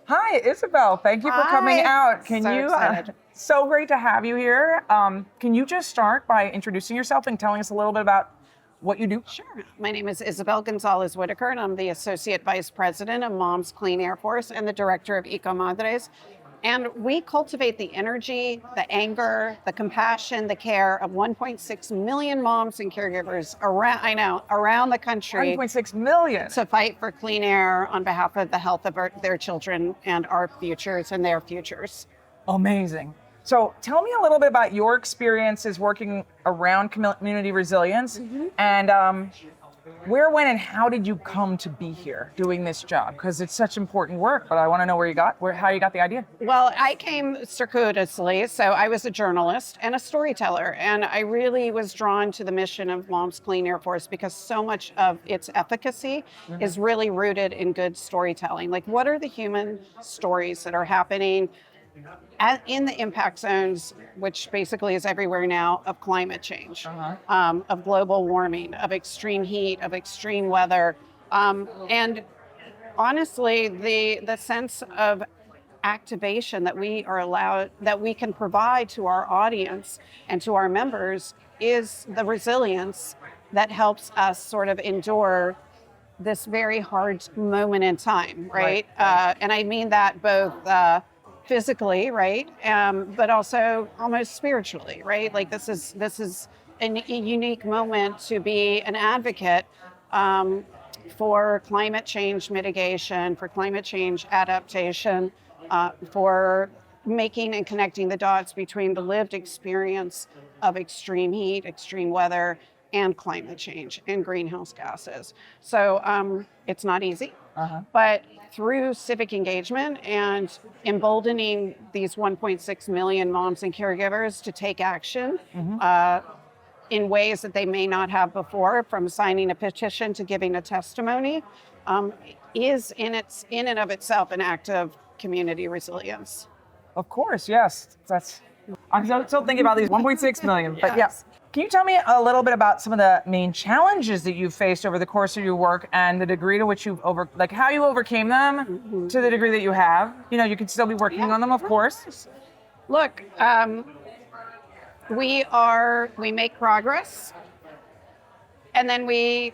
Hi, Isabel. Thank you for coming out. So excited. So great to have you here. Can you just start by introducing yourself and telling us a little bit about what you do? Sure. My name is Isabel González Whitaker, and I'm the Associate Vice President of Moms Clean Air Force and the Director of Eco Madres. And we cultivate the energy, the anger, the compassion, the care of 1.6 million moms and caregivers around the country 1.6 million. to fight for clean air on behalf of the health of their children and our futures and their futures. Amazing. So tell me a little bit about your experiences working around community resilience and where, when, and how did you come to be here doing this job? Because it's such important work, but I want to know how you got the idea. Well, I came circuitously, so I was a journalist and a storyteller, and I really was drawn to the mission of Moms Clean Air Force because so much of its efficacy is really rooted in good storytelling. Like, what are the human stories that are happening in the impact zones, which basically is everywhere now, of climate change, of global warming, of extreme heat, of extreme weather. And honestly, the sense of activation that we can provide to our audience and to our members is the resilience that helps us sort of endure this very hard moment in time, right? And I mean that both physically, right? But also almost spiritually, right? Like this is a unique moment to be an advocate for climate change mitigation, for climate change adaptation, for making and connecting the dots between the lived experience of extreme heat, extreme weather, and climate change and greenhouse gases. So it's not easy, but through civic engagement and emboldening these 1.6 million moms and caregivers to take action in ways that they may not have before, from signing a petition to giving a testimony, is in and of itself an act of community resilience. Of course, yes. I'm still thinking about these 1.6 million, but Yes. yeah. Can you tell me a little bit about some of the main challenges that you've faced over the course of your work and the degree to which how you overcame them to the degree that you have? You know, you can still be working on them, of course. Look, we make progress, and then we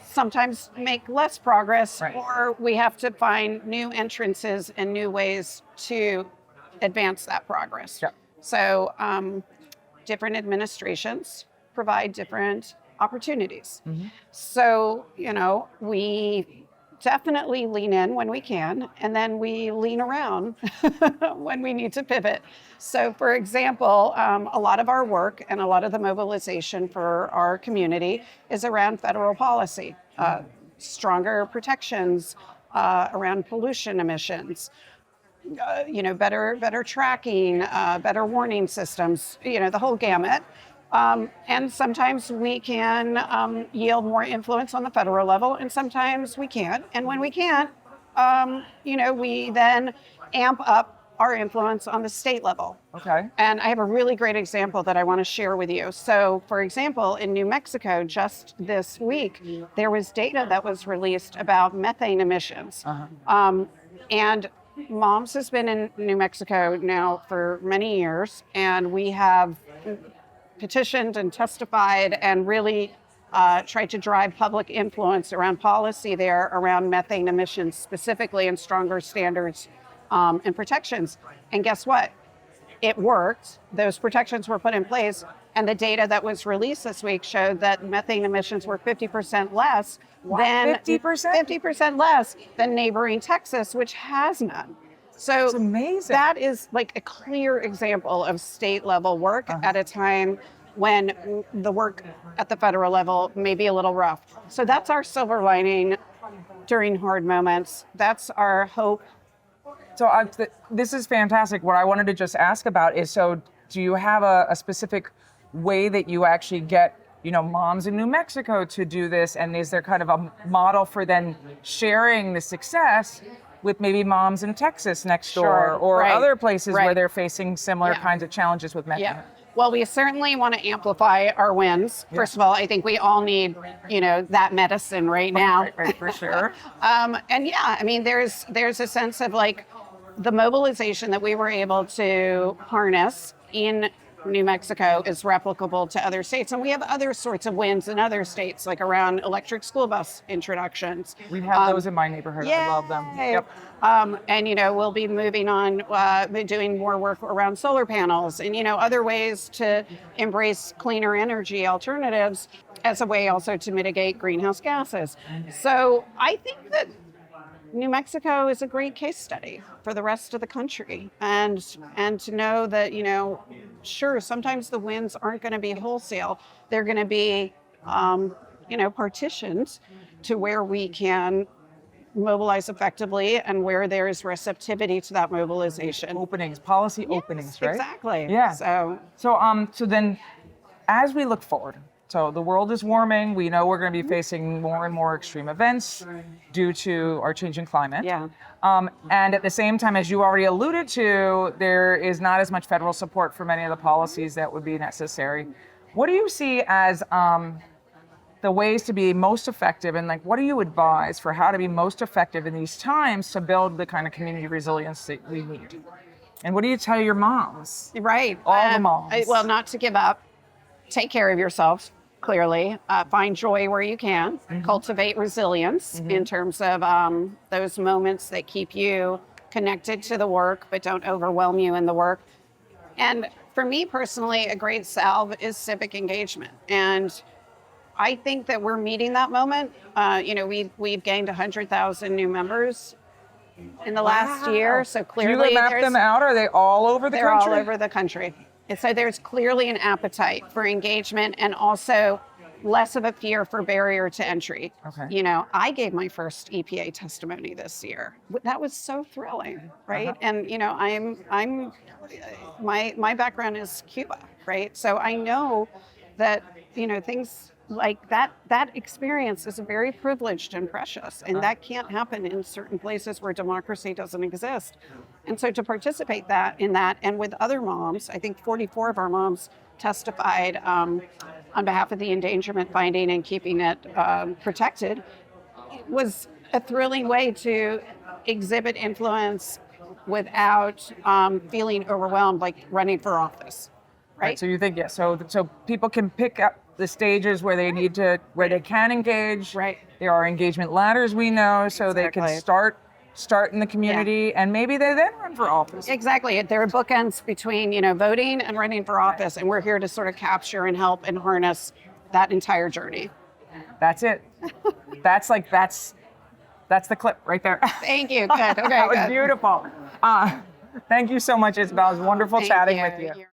sometimes make less progress, or we have to find new entrances and new ways to advance that progress. Yeah. So different administrations provide different opportunities. So, we definitely lean in when we can, and then we lean around when we need to pivot. So, for example, a lot of our work and a lot of the mobilization for our community is around federal policy, stronger protections around pollution emissions, better tracking, better warning systems, the whole gamut. And sometimes we can yield more influence on the federal level, and sometimes we can't. And when we can't, we then amp up our influence on the state level. Okay. And I have a really great example that I want to share with you. So, for example, in New Mexico, just this week, there was data that was released about methane emissions. And Moms has been in New Mexico now for many years, and we have petitioned and testified and really tried to drive public influence around policy there around methane emissions specifically, and stronger standards and protections. And guess what? It worked. Those protections were put in place, and the data that was released this week showed that methane emissions were 50% less than 50% less than neighboring Texas, which has none. So it's amazing. That is like a clear example of state level work at a time when the work at the federal level may be a little rough. So that's our silver lining during hard moments. That's our hope. So this is fantastic. What I wanted to just ask about is, so do you have a specific way that you actually get moms in New Mexico to do this? And is there kind of a model for then sharing the success with maybe moms in Texas next door or other places where they're facing similar kinds of challenges with methane? Yeah. Well, we certainly want to amplify our wins. First of all, I think we all need, that medicine right now. Right, for sure. And yeah, I mean, there's a sense of like the mobilization that we were able to harness in New Mexico is replicable to other states. And we have other sorts of wins in other states, like around electric school bus introductions. We have those in my neighborhood. I love them. Yay. Yep. And, we'll be moving on, doing more work around solar panels and, other ways to embrace cleaner energy alternatives as a way also to mitigate greenhouse gases. So I think that New Mexico is a great case study for the rest of the country, and to know that, sure, sometimes the wins aren't going to be wholesale. They're going to be, partitioned to where we can mobilize effectively and where there is receptivity to that mobilization. Openings, policy openings, right? Exactly. Yeah. So Then, as we look forward, so the world is warming. We know we're going to be facing more and more extreme events due to our changing climate. yeah. And at the same time, as you already alluded to, there is not as much federal support for many of the policies that would be necessary. What do you see as the ways to be most effective, and like, what do you advise for how to be most effective in these times to build the kind of community resilience that we need? And what do you tell your moms? Right. All the moms. Well, not to give up. Take care of yourself, clearly. Find joy where you can. Cultivate resilience in terms of those moments that keep you connected to the work but don't overwhelm you in the work. And for me personally, a great salve is civic engagement. And I think that we're meeting that moment. We've gained 100,000 new members in the last year. So clearly, do you map them out? Are they all over the they're country? all over the country. And so there's clearly an appetite for engagement and also less of a fear for barrier to entry. Okay. I gave my first EPA testimony this year. That was so thrilling, right? And I'm my background is Cuba, right? So I know that things like that experience is very privileged and precious, and that can't happen in certain places where democracy doesn't exist. And so to participate in that and with other moms, I think 44 of our moms testified on behalf of the endangerment finding and keeping it protected, was a thrilling way to exhibit influence without feeling overwhelmed, like running for office, right? So you think, so people can pick up the stages where they can engage. Right. There are engagement ladders, we know, so they can start in the community, and maybe they then run for office. Exactly. There are bookends between, voting and running for office, and we're here to sort of capture and help and harness that entire journey. That's it. That's the clip right there. Thank you. Good. Okay. That was good. beautiful. Thank you so much, Isabel. It was wonderful Thank chatting you. with you.